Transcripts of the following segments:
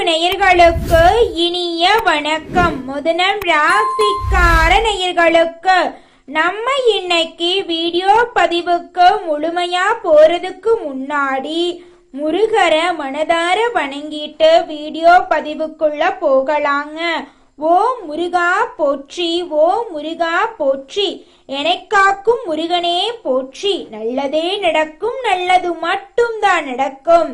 நேயர்களுக்கு இனிய வணக்கம். முதனம் ராசிக்கார நேயர்களுக்கு நம்ம இன்னைக்கு வீடியோ பதிவுக்கு முழுமையா போறதுக்கு முன்னாடி முருகரை மனதார வணங்கிட்டு வீடியோ பதிவுக்குள்ள போகலாங்க. ஓ முருகா போற்றி, ஓ முருகா போற்றி, எனக்காக்கும் முருகனே போற்றி. நல்லதே நடக்கும், நல்லது மட்டும்தான் நடக்கும்.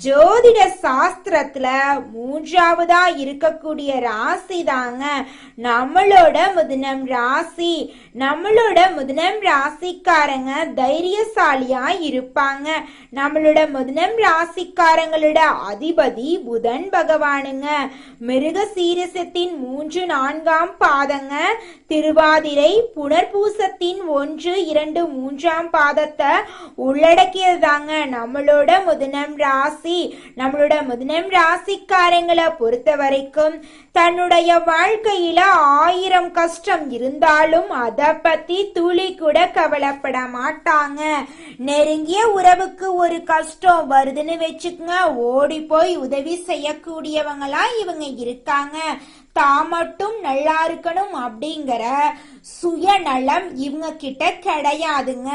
ஜோதிட சாஸ்திரத்துல மூன்றாவதா இருக்கக்கூடிய ராசி தாங்க நம்மளோட மிதுனம் ராசி. நம்மளோட மிதுனம் ராசிக்காரங்க தைரியசாலியா இருப்பாங்க. நம்மளோட மிதுனம் ராசிக்காரங்களோட அதிபதி புதன் பகவானுங்க. மிருக சீரிசத்தின் 3, 4ஆம் பாதங்க. திருவாதிரை புனர்பூசத்தின் 1, 2, 3ஆம் பாதத்தை உள்ளடக்கியதாங்க நம்மளோட மிதுனம் ராசி. நம்மளோட மிதுனம் ராசிக்காரங்களை பொறுத்த வரைக்கும் தன்னுடைய வாழ்க்கையில 1000 கஷ்டம் இருந்தாலும் அதை பத்தி துளி கூட கவலைப்பட மாட்டாங்க. நெருங்கிய உறவுக்கு ஒரு கஷ்டம் வருதுன்னு வச்சுக்கோங்க, ஓடி போய் உதவி செய்யக்கூடியவங்களா இவங்க இருக்காங்க. தான் மட்டும் நல்லா இருக்கணும் அப்படிங்கிற சுயநலம் இவங்க கிட்ட கிடையாதுங்க.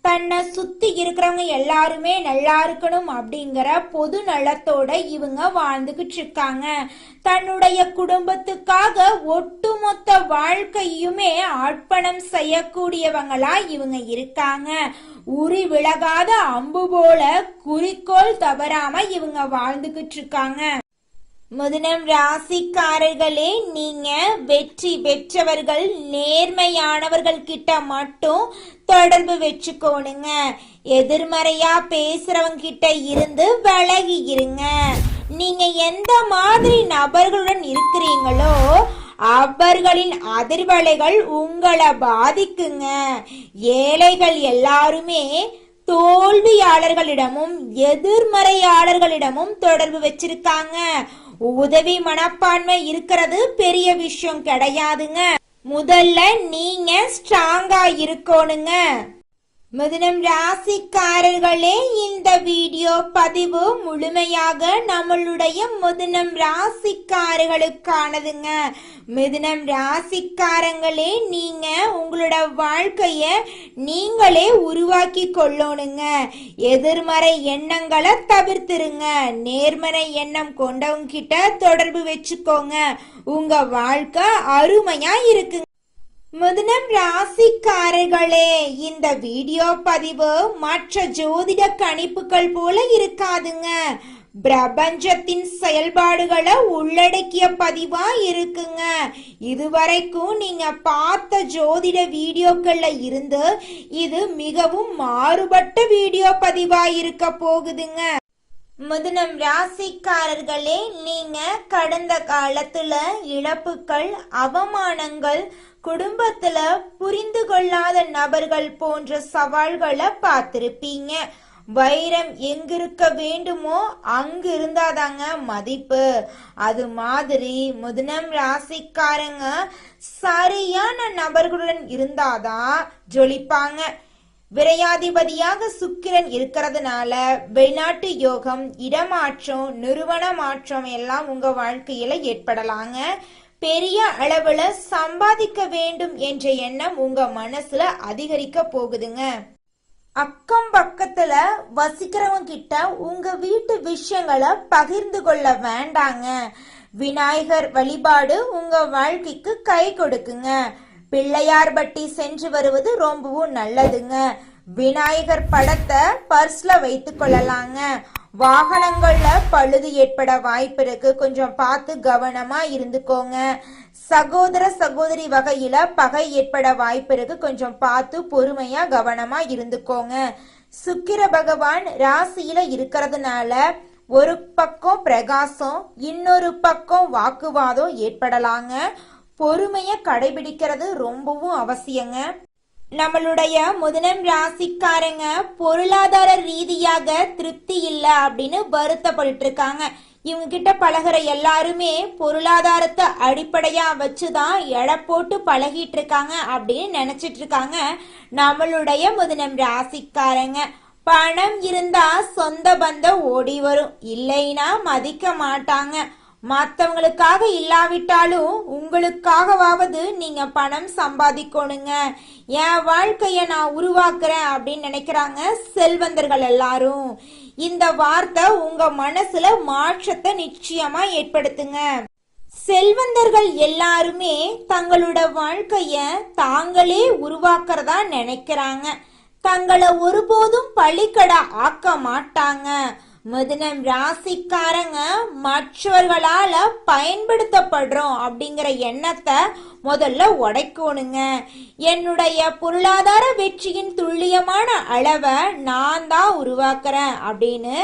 தன்னை சுத்தி இருக்கிறவங்க எல்லாருமே நல்லா இருக்கணும் அப்படிங்கிற பொது நலத்தோட இவங்க வாழ்ந்துகிட்டு இருக்காங்க. தன்னுடைய குடும்பத்துக்காக ஒட்டுமொத்த வாழ்க்கையுமே அர்ப்பணம் செய்யக்கூடியவங்களா இவங்க இருக்காங்க. உரி விலகாத அம்பு போல குறிக்கோள் தவறாம இவங்க வாழ்ந்துகிட்டு இருக்காங்க. மிதுனம் ராசிக்காரர்களே, நீங்க வெற்றி பெற்றவர்கள், நேர்மையானவர்கள் கிட்ட மட்டும் தொடர்பு வச்சுக்கோணுங்க. எதிர்மறையா பேசுறவங்க கிட்ட இருந்து விலகி இருங்க. நீங்க எந்த மாதிரி நபர்களுடன் இருக்கிறீங்களோ அவர்களின் அதிர்வலைகள் உங்களை பாதிக்குங்க. ஏழைகள் எல்லாருமே தோல்வியாளர்களிடமும் எதிர்மறையாளர்களிடமும் தொடர்பு வச்சிருக்காங்க. உதவி மனப்பான்மை இருக்கிறது பெரிய விஷயம் கிடையாதுங்க. முதல்ல நீங்க ஸ்ட்ராங்கா இருக்கணுங்க. மிதுனம் ராசிக்காரர்களே, இந்த வீடியோ பதிவு முழுமையாக நம்மளுடைய மிதுனம் ராசிக்காரர்களுக்கானதுங்க. மிதுனம் ராசிக்காரங்களே, நீங்க உங்களோட வாழ்க்கைய நீங்களே உருவாக்கி கொள்ளணுங்க. எதிர்மறை எண்ணங்களை தவிர்த்துருங்க. நேர்மறை எண்ணம் கொண்டவங்க கிட்ட தொடர்பு வச்சுக்கோங்க. உங்க வாழ்க்கை அருமையா இருக்குங்க. மிதுனம் ராசிக்காரர்களே, இந்த வீடியோ பதிவு மற்ற ஜோதிட கணிப்புகள் போல இருக்காதுங்க. பிரபஞ்சத்தின் செயல்பாடுகளை உள்ளடக்கிய பதிவா இருக்குங்க. இதுவரைக்கும் நீங்க பார்த்த ஜோதிட வீடியோக்கள்ல இருந்து இது மிகவும் மாறுபட்ட வீடியோ பதிவா இருக்க போகுதுங்க. மிதுனம் ராசிக்காரர்களே, நீங்க கடந்த காலத்துல இழப்புகள், அவமானங்கள், குடும்பத்துல புரிந்து கொள்ளாத நபர்கள் போன்ற சவால்களை பார்த்திருப்பீங்க. வைரம் எங்கிருக்க வேண்டுமோ அங்கு இருந்தாதாங்க மதிப்பு. அது மாதிரி மிதுனம் ராசிக்காரங்க சரியான நபர்களுடன் இருந்தாதான் ஜொலிப்பாங்க. விரையாதிபதியாக சுக்கிரன் இருக்கிறதுனால வெளிநாட்டு யோகம், இடமாற்றம், நிறுவன மாற்றம் எல்லாம் உங்க வாழ்க்கையில ஏற்படலாங்க. பெரிய அளவுல சம்பாதிக்க வேண்டும் என்ற எண்ணம் உங்க மனசுல அதிகரிக்க போகுதுங்க. அக்கம் பக்கத்துல வசிக்கிறவங்க கிட்ட உங்க வீட்டு விஷயங்களை பகிர்ந்து கொள்ள வேண்டாங்க. விநாயகர் வழிபாடு உங்க வாழ்க்கைக்கு கை கொடுக்குங்க. பிள்ளையார் பட்டி சென்று வருவது ரொம்பவும் நல்லதுங்க. விநாயகர் படத்தை பர்ஸ்ல வைத்து கொள்ளலாங்க. வாகனங்கள்ல பழுது ஏற்பட வாய்ப்பு இருக்கு, கொஞ்சம் பார்த்து கவனமா இருந்துக்கோங்க. சகோதர சகோதரி வகையில பகை ஏற்பட வாய்ப்பு இருக்கு, கொஞ்சம் பார்த்து பொறுமையா கவனமா இருந்துக்கோங்க. சுக்கிர பகவான் ராசியில இருக்கிறதுனால ஒரு பக்கம் பிரகாசம், இன்னொரு பக்கம் வாக்குவாதம் ஏற்படலாங்க. பொறுமைய கடைபிடிக்கிறது ரொம்பவும் அவசியங்க. நம்மளுடைய மிதுனம் ராசிக்காரங்க பொருளாதார ரீதியாக திருப்தி இல்லை அப்படின்னு வருத்தப்பட்டு இருக்காங்க. இவங்க கிட்ட பழகிற எல்லாருமே பொருளாதாரத்தை அடிப்படையா வச்சுதான் எடை போட்டு பழகிட்டு இருக்காங்க அப்படின்னு நினைச்சிட்டு இருக்காங்க நம்மளுடைய மிதுனம் ராசிக்காரங்க. பணம் இருந்தா சொந்த பந்தம் ஓடி வரும், இல்லைன்னா மதிக்க மாட்டாங்க. மற்றவங்களுக்காக இல்லாவிட்டாலும் உங்களுக்காகவாவது நீங்க பணம் சம்பாதிக்கணுங்க. என் வாழ்க்கைய நான் உருவாக்குறேன் அப்படின்னு நினைக்கிறாங்க செல்வந்தர்கள் எல்லாரும். இந்த வார்த்தை உங்க மனசுல மாற்றத்தை நிச்சயமா ஏற்படுத்துங்க. செல்வந்தர்கள் எல்லாருமே தங்களோட வாழ்க்கைய தாங்களே உருவாக்குறதா நினைக்கிறாங்க. தங்களை ஒருபோதும் பழிக்கடை ஆக்க மாட்டாங்க. மிதுனம் ராசிக்காரங்க மற்றவர்களால பயன்படுத்தப்படுறோம் அப்படிங்கிற எண்ணத்தை முதல்ல உடைக்கணுங்க. என்னுடைய பொருளாதார வெற்றியின் துல்லியமான அளவை நான் தான் உருவாக்குறேன் அப்படின்னு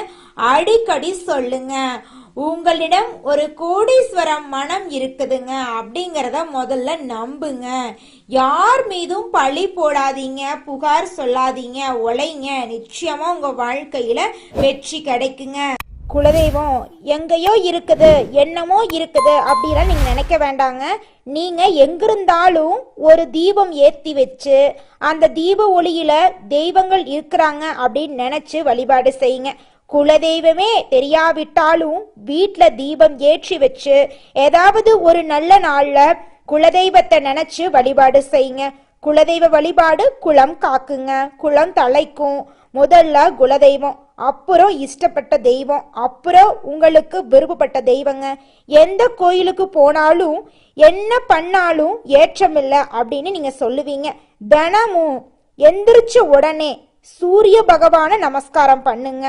அடிக்கடி சொல்லுங்க. உங்களிடம் ஒரு கோடீஸ்வரம் மனம் இருக்குதுங்க அப்படிங்கிறத முதல்ல நம்புங்க. யார் மீதும் பழி போடாதீங்க, புகார் சொல்லாதீங்க, உழைங்க. நிச்சயமா உங்க வாழ்க்கையில வெற்றி கிடைக்குங்க. குலதெய்வம் எங்கேயோ இருக்குது, என்னமோ இருக்குது அப்படிலாம் நீங்க நினைக்க வேண்டாங்க. நீங்க எங்கிருந்தாலும் ஒரு தீபம் ஏத்தி வச்சு அந்த தீப ஒளியில தெய்வங்கள் இருக்கிறாங்க அப்படின்னு நினைச்சு வழிபாடு செய்யுங்க. குலதெய்வமே தெரியாவிட்டாலும் வீட்டுல தீபம் ஏற்றி வச்சு ஏதாவது ஒரு நல்ல நாள்ல குலதெய்வத்தை நினைச்சு வழிபாடு செய்யுங்க. குலதெய்வ வழிபாடு குலம் காக்குங்க, குலம் தலைக்கும். முதல்ல குலதெய்வம், அப்புறம் இஷ்டப்பட்ட தெய்வம், அப்புறம் உங்களுக்கு விருப்பப்பட்ட தெய்வங்க. எந்த கோயிலுக்கு போனாலும் என்ன பண்ணாலும் ஏற்றமில்லை அப்படின்னு நீங்க சொல்லுவீங்க. தினமும் எந்திரிச்ச உடனே சூரிய பகவான நமஸ்காரம் பண்ணுங்க.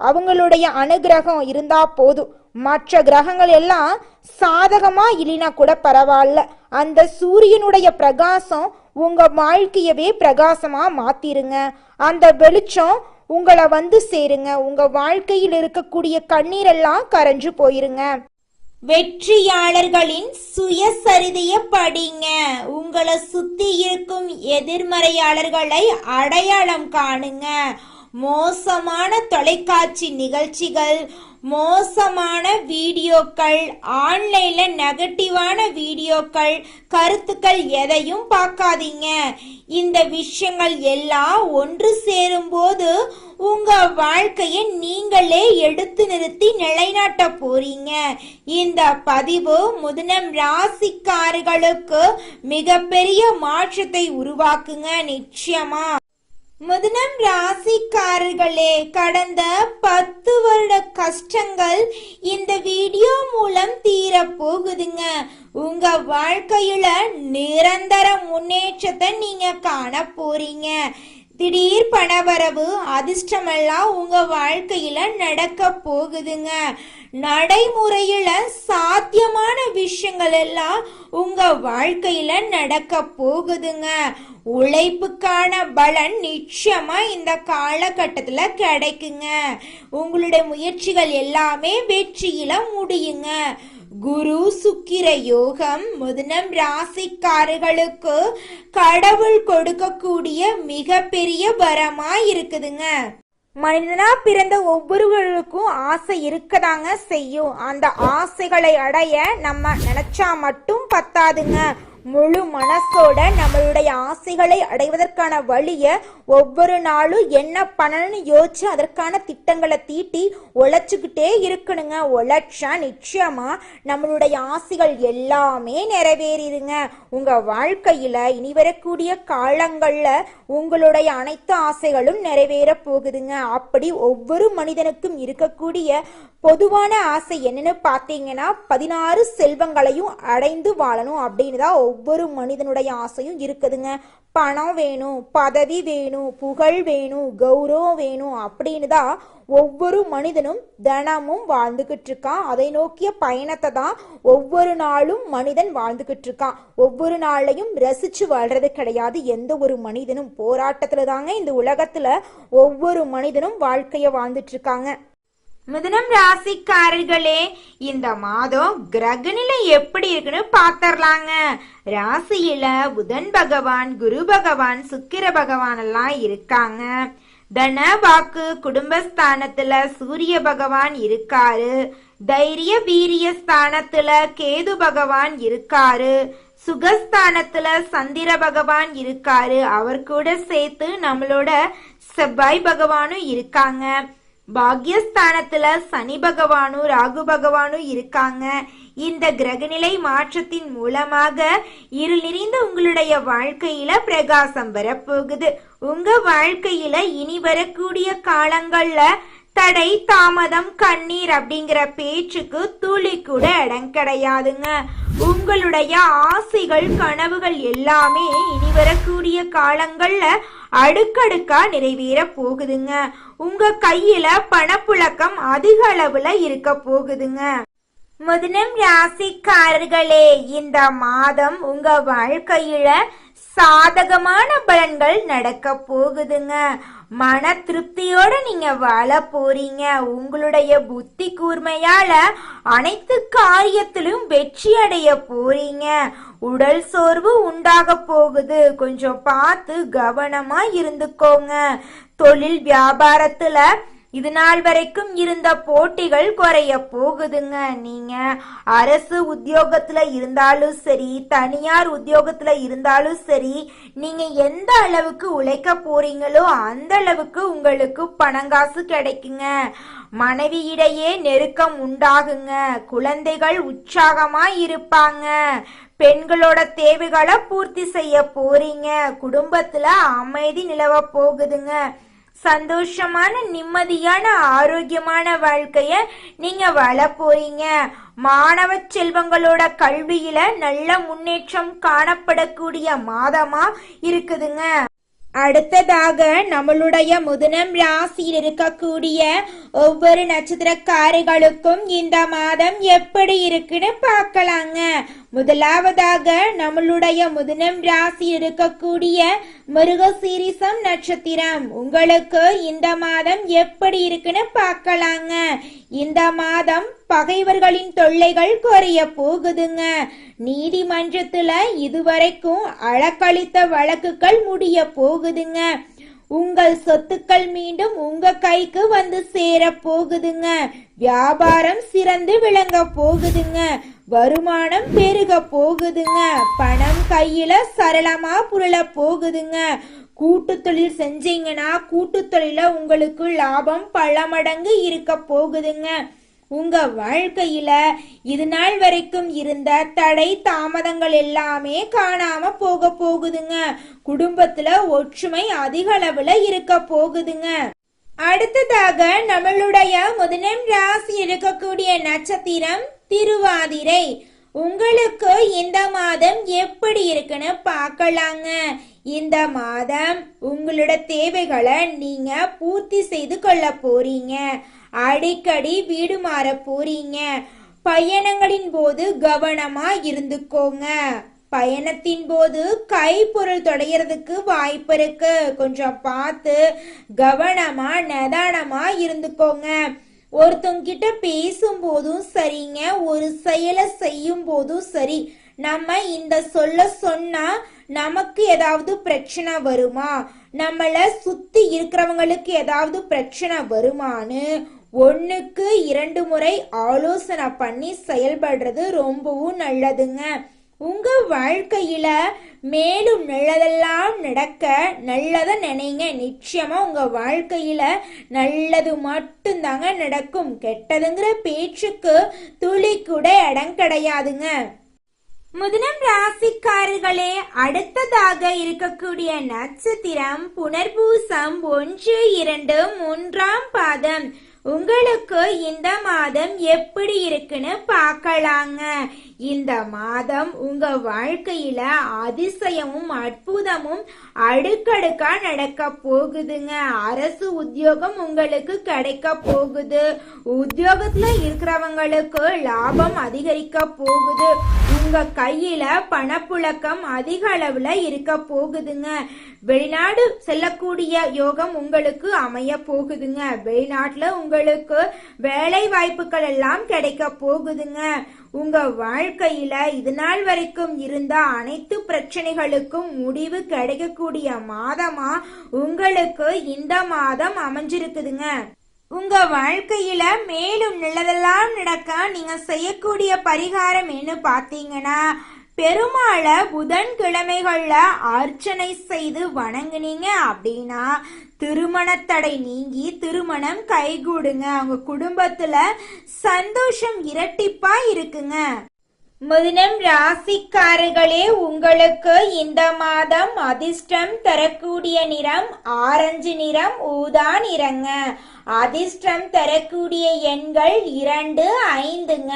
அவங்களுடைய அனுகிரகம் இருந்தா போதும். மற்ற கிரகங்கள் எல்லாம் சாதகமா இல்லைனா கூட பரவாயில்ல, அந்த சூரியனுடைய பிரகாசம் உங்க வாழ்க்கையவே பிரகாசமா மாத்திருங்க. அந்த வெளிச்சம் உங்களை வந்து சேருங்க. உங்க வாழ்க்கையில் இருக்கக்கூடிய கண்ணீரெல்லாம் கரைஞ்சு போயிருங்க. வெற்றியாளர்களின் சுயசரிதைய படிங்க. உங்களை சுத்தி இருக்கும் எதிர்மறையாளர்களை அடையாளம் காணுங்க. மோசமான தொலைக்காட்சி நிகழ்ச்சிகள், மோசமான வீடியோக்கள், ஆன்லைன்ல நெகட்டிவான வீடியோக்கள், கருத்துக்கள் எதையும் பார்க்காதீங்க. இந்த விஷயங்கள் எல்லாம் ஒன்று சேரும் போது உங்க வாழ்க்கையை நீங்களே எடுத்து நிறுத்தி நிலைநாட்ட போறீங்க. இந்த பதிவு மிதுனம் ராசிக்காரர்களுக்கு மிகப்பெரிய மாற்றத்தை உருவாக்குங்க. நிச்சயமா மிதுனம் ராசிக்காரர்களே, கடந்த 10 வருட கஷ்டங்கள் இந்த வீடியோ மூலம் தீர போகுதுங்க. உங்க வாழ்க்கையில நிரந்தர முன்னேற்றத்தை நீங்க காண போறீங்க. திடீர் பணவரவு, அதிர்ஷ்டமெல்லாம் உங்க வாழ்க்கையில நடக்க போகுதுங்க. நடைமுறையில சாத்தியமான விஷயங்கள் எல்லாம் உங்க வாழ்க்கையில நடக்க போகுதுங்க. உழைப்புக்கான பலன் நிச்சயமா இந்த காலகட்டத்துல கிடைக்குங்க. உங்களுடைய முயற்சிகள் எல்லாமே வெற்றியில முடியுங்க. குரு சுக்கிர யோகம் மிதுனம் ராசிக்காரர்களுக்கு கடவுள் கொடுக்கக்கூடிய மிகப்பெரிய வரமா இருக்குதுங்க. மனிதனா பிறந்த ஒவ்வொருவருக்கும் ஆசை இருக்கதாங்க செய்யும். அந்த ஆசைகளை அடைய நம்ம நினைச்சா மட்டும் பத்தாதுங்க. முழு மனசோட நம்மளுடைய ஆசைகளை அடைவதற்கான வழிய ஒவ்வொரு நாளும் என்ன பண்ணணும்னு யோசிச்சு அதற்கான திட்டங்களை தீட்டி உழைச்சுக்கிட்டே இருக்கணுங்க. உழைச்சா நிச்சயமா நம்மளுடைய ஆசைகள் எல்லாமே நிறைவேறிடுங்க. உங்க வாழ்க்கையில இனி வரக்கூடிய காலங்கள்ல உங்களுடைய அனைத்து ஆசைகளும் நிறைவேற போகுதுங்க. அப்படி ஒவ்வொரு மனிதனுக்கும் இருக்கக்கூடிய பொதுவான ஆசை என்னன்னு பார்த்தீங்கன்னா 16 செல்வங்களையும் அடைந்து வாழணும் அப்படின்னு தான் ஒவ்வொரு மனிதனுடைய ஆசையும் இருக்குதுங்க. பணம் வேணும், பதவி வேணும், புகழ் வேணும், கௌரவம் வேணும் அப்படின்னு தான் ஒவ்வொரு மனிதனும் தினமும் வாழ்ந்துகிட்டு இருக்கான். அதை நோக்கிய பயணத்தை தான் ஒவ்வொரு நாளும் மனிதன் வாழ்ந்துகிட்டு இருக்கான். ஒவ்வொரு நாளையும் ரசிச்சு வாழ்றது கிடையாது. எந்த ஒரு மனிதனும் போராட்டத்துல தாங்க இந்த உலகத்துல ஒவ்வொரு மனிதனும் வாழ்க்கைய வாழ்ந்துட்டு இருக்காங்க. மிதுனம் ராசிக்காரர்களே, இந்த மாதம் கிரகநிலை எப்படி இருக்குன்னு பாத்தரலாங்க. ராசியில புதன் பகவான், குரு பகவான், சுக்கிர பகவான் எல்லாம் இருக்காங்க. தன வாக்கு குடும்பஸ்தானத்துல சூரிய பகவான் இருக்காரு. தைரிய வீரிய ஸ்தானத்துல கேது பகவான் இருக்காரு. சுகஸ்தானத்துல சந்திர பகவான் இருக்காரு. அவர் கூட சேர்த்து நம்மளோட செவ்வாய் பகவானும் இருக்காங்க. பாக்யஸ்தானத்துல சனி பகவானும் ராகு பகவானும் இருக்காங்க. இந்த கிரகநிலை மாற்றத்தின் மூலமாக இருள் நிறைந்த உங்களுடைய வாழ்க்கையில பிரகாசம் வரப்போகுது. உங்க வாழ்க்கையில இனி வரக்கூடிய காலங்கள்ல தடை, தாமதம், கண்ணீர் அப்படிங்கிற பேச்சுக்கு துளி கூட இடம் கிடையாதுங்க. உங்களுடைய ஆசைகள், கனவுகள் எல்லாமே இனி வரக்கூடிய காலங்கள்ல அடுக்கடுக்கா நிறைவேற போகுதுங்க. உங்க கையில பணப்புழக்கம் அதிக அளவுல இருக்க போகுதுங்க. மிதுனம் ராசிக்காரர்களே, இந்த மாதம் உங்க வாழ்க்கையில சாதகமான பலன்கள் நடக்க போகுதுங்க. மன திருப்தியோட நீங்க வாழ போறீங்க. உங்களுடைய புத்தி கூர்மையால அனைத்து காரியத்திலும் வெற்றி அடைய போறீங்க. உடல் சோர்வு உண்டாக போகுது, கொஞ்சம் பார்த்து கவனமா இருந்துக்கோங்க. தொழில் வியாபாரத்துல இது நாள் வரைக்கும் இருந்த போட்டிகள் குறைய போகுதுங்க. நீங்க அரசு உத்தியோகத்துல இருந்தாலும் சரி, தனியார் உத்தியோகத்துல இருந்தாலும் சரி, நீங்க எந்த அளவுக்கு உழைக்க போறீங்களோ அந்த அளவுக்கு உங்களுக்கு பணங்காசு கிடைக்குங்க. மனைவியிடையே நெருக்கம் உண்டாகுங்க. குழந்தைகள் உற்சாகமா இருப்பாங்க. பெண்களோட தேவைகளை பூர்த்தி செய்ய போறீங்க. குடும்பத்துல அமைதி நிலவ போகுதுங்க. சந்தோஷமான, நிம்மதியான, ஆரோக்கியமான வாழ்க்கைய நீங்க வாழ போறீங்க. மாணவ செல்வங்களோட கல்வியில நல்ல முன்னேற்றம் காணப்படக்கூடிய மாதமா இருக்குதுங்க. அடுத்ததாக நம்மளுடைய மிதுனம் ராசியில் இருக்கக்கூடிய ஒவ்வொரு நட்சத்திரக்காரர்களுக்கும் இந்த மாதம் எப்படி இருக்குன்னு பார்க்கலாங்க. முதலாவதாக நம்மளுடைய மிதுனம் ராசியில் இருக்கக்கூடிய மிருகசீரிசம் நட்சத்திரம், உங்களுக்கு இந்த மாதம் எப்படி இருக்குன்னு பார்க்கலாங்க. இந்த மாதம் பகைவர்களின் தொல்லைகள் குறைய போகுதுங்க. நீதிமன்றத்துல இதுவரைக்கும் அழக்களித்த வழக்குகள் முடிய போகுதுங்க. உங்கள் சொத்துக்கள் மீண்டும் உங்க கைக்கு வந்து சேர போகுதுங்க. வியாபாரம் சிறந்து விளங்க போகுதுங்க. வருமானம் பெருக போகுதுங்க. பணம் கையில சரளமா புரள போகுதுங்க. கூட்டு தொழில் செஞ்சீங்கன்னா கூட்டு தொழில உங்களுக்கு லாபம் பல மடங்கு இருக்க போகுதுங்க. உங்க வாழ்க்கையில இது நாள் வரைக்கும் இருந்த தடை, தாமதங்கள் எல்லாமே காணாம போக போகுதுங்க. குடும்பத்துல ஒற்றுமை அதிக அளவுல இருக்க போகுதுங்க. அடுத்ததாக நம்மளுடைய மிதுனம் ராசி இருக்கக்கூடிய நட்சத்திரம் திருவாதிரை, உங்களுக்கு இந்த மாதம் எப்படி இருக்குன்னு பார்க்கலாங்க. இந்த மாதம் உங்களோட தேவைகளை நீங்க பூர்த்தி செய்து கொள்ள போறீங்க. அடிக்கடி வீடு மாற போறீங்க. பயணங்களின் போது கவனமா இருந்துக்கோங்க. பயணத்தின் போது கைப்பொருள் தொடைகிறதுக்கு வாய்ப்பு இருக்கு. கொஞ்சம் பார்த்து கவனமா நிதானமா இருந்துக்கோங்க. ஒருத்தங்கிட்ட பேசும் போதும் சரிங்க, ஒரு செயலை செய்யும் போதும் சரி, நம்ம இந்த சொல்ல சொன்னா நமக்கு ஏதாவது பிரச்சனை வருமா, நம்மள சுத்தி இருக்கிறவங்களுக்கு ஏதாவது பிரச்சனை வருமானு 1க்கு 2 முறை ஆலோசனை பண்ணி செயல்படுறது ரொம்பவும் நல்லதுங்க. உங்க வாழ்க்கையில மேலும் நல்லதெல்லாம் நடக்க நல்லத நினைங்க. நிச்சயமா உங்க வாழ்க்கையில நல்லது மட்டும்தாங்க நடக்கும். கெட்டதுங்கிற பேச்சுக்கு துளி கூட இடம் கிடையாதுங்க. மிதுனம் ராசிக்காரர்களே, அடுத்ததாக இருக்கக்கூடிய நட்சத்திரம் புனர்பூசம் 1, 2, 3ஆம் பாதம், உங்களுக்கு இந்த மாதம் எப்படி இருக்குன்னு பார்க்கலாங்க. இந்த மாதம் உங்க வாழ்க்கையில அதிசயமும் அற்புதமும் அடுக்கடுக்கா நடக்க போகுதுங்க. அரசு உத்தியோகம் உங்களுக்கு கிடைக்க போகுது. உத்தியோகத்துல இருக்கிறவங்களுக்கு லாபம் அதிகரிக்க போகுது. உங்க கையில பணப்புழக்கம் அதிக அளவுல இருக்க போகுதுங்க. வெளிநாடு செல்லக்கூடிய யோகம் உங்களுக்கு அமைய போகுதுங்க. வெளிநாட்டுல உங்களுக்கு வேலை வாய்ப்புகள் எல்லாம் கிடைக்க போகுதுங்க. உங்க வாழ்க்கையில இது நாள் வரைக்கும் இருந்த அனைத்து பிரச்சனைகளுக்கும் முடிவு கிடைக்கக்கூடிய மாதமா உங்களுக்கு இந்த மாதம் அமைஞ்சிருக்குதுங்க. உங்க வாழ்க்கையில மேலும் நல்லதெல்லாம் நடக்க நீங்க செய்யக்கூடிய பரிகாரம் என்ன பாத்தீங்கன்னா, பெருமாளை புதன்கிழமைகள்ல அர்ச்சனை செய்து வணங்குனீங்க அப்படின்னா திருமணத்தடை நீங்கி திருமணம் கைகூடுங்க. அவங்க குடும்பத்துல சந்தோஷம் இரட்டிப்பா இருக்குங்க. மிதுனம் ராசிக்காரர்களே, உங்களுக்கு இந்த மாதம் அதிர்ஷ்டம் தரக்கூடிய நிறம் ஆரஞ்சு நிறம், ஊதா நிறங்க. அதிர்ஷ்டம் தரக்கூடிய எண்கள் 2, 5ங்க.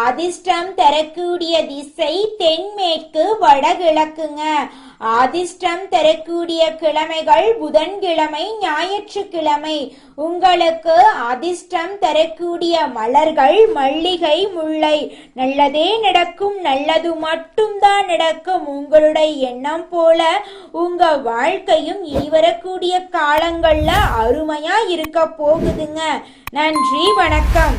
அதிர்ஷ்டம் தரக்கூடிய திசை தென்மேற்கு வடகிழக்குங்க. அதிர்ஷ்டம் தரக்கூடிய கிழமைகள் புதன்கிழமை, ஞாயிற்றுக்கிழமை. உங்களுக்கு அதிர்ஷ்டம் தரக்கூடிய மலர்கள் மல்லிகை, முல்லை. நல்லதே நடக்கும், நல்லது மட்டும்தான் நடக்கும். உங்களுடைய எண்ணம் போல உங்க வாழ்க்கையும் இனிவரக்கூடிய காலங்கள்ல அருமையா இருக்க போகுதுங்க. நன்றி, வணக்கம்.